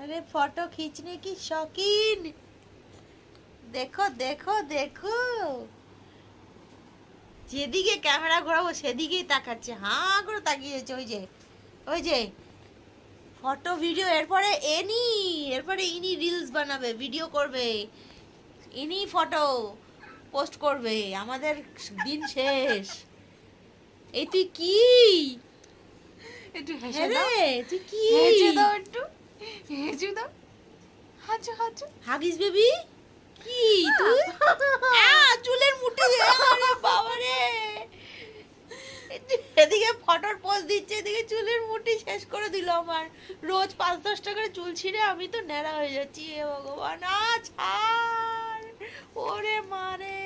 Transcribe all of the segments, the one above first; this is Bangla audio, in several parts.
अरे फोटो खींचने की शौकीन। देखो देखो देखो, যেদিকে ক্যামেরা ঘোরাবো সেদিকেই তাকাচ্ছে, হাঁ করে তাকিয়েছে। ওই যে ওই যে ফটো ভিডিও, এরপরে এরপরে ইনি রিলস বানাবে, ভিডিও করবে, ইনি ফটো পোস্ট করবে, আমাদের দিন শেষ। এই তুই কি, একটু হ্যাঁ হেসে দাও, রে তুই কি, হেসে দাও, একটু হেসে দাও, হাঁচু হাঁচু। হাগিস বেবি কি তুই, চুলের মুঠি, আরে বাবা রে, এদিকে ফটোর পোজ দিচ্ছে, এদিকে চুলের মুঠি শেষ করে দিল আমার। রোজ 5-10টা করে চুল ছিঁড়ে আমি তো ন্যাড়া হয়ে যাচ্ছি, এ ভগবান ছাড়, ওরে মারে।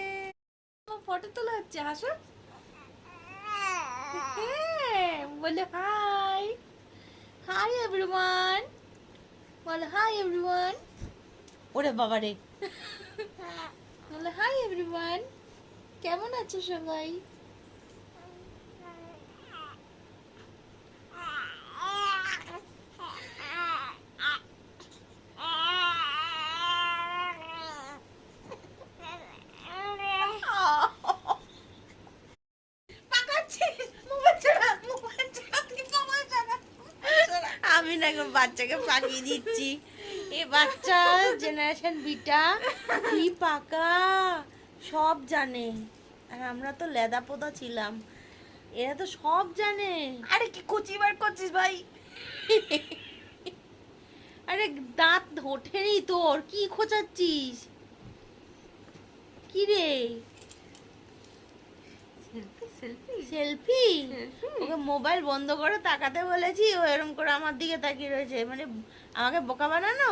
ফটো তোলা হচ্ছে, হাসো। বলে হাই, হাই এভরিওয়ান, বলে হাই এভরিওয়ান, ওরে বাবা রে, বলে হাই এভরিওয়ান, কেমন আছো সবাই? আমি না বাচ্চাকে পাকিয়ে দিচ্ছি, এ বাচ্চা জেনারেশন বিটা কি পাকা, সব জানে। আর আমরা তো লেদা পোদা ছিলাম, এরা তো সব জানে। আরে কি কচি বার করছিস ভাই? আরে দাঁত ওঠেনি তোর, কি খোঁচাচ্ছিস কি রে? Selfie selfie selfie? সেলফি। ওকে মোবাইল বন্ধ করে তাকাতে বলেছি, ও এরকম করে আমার দিকে তাকিয়ে রয়েছে, মানে আমাকে বোকা বানানো।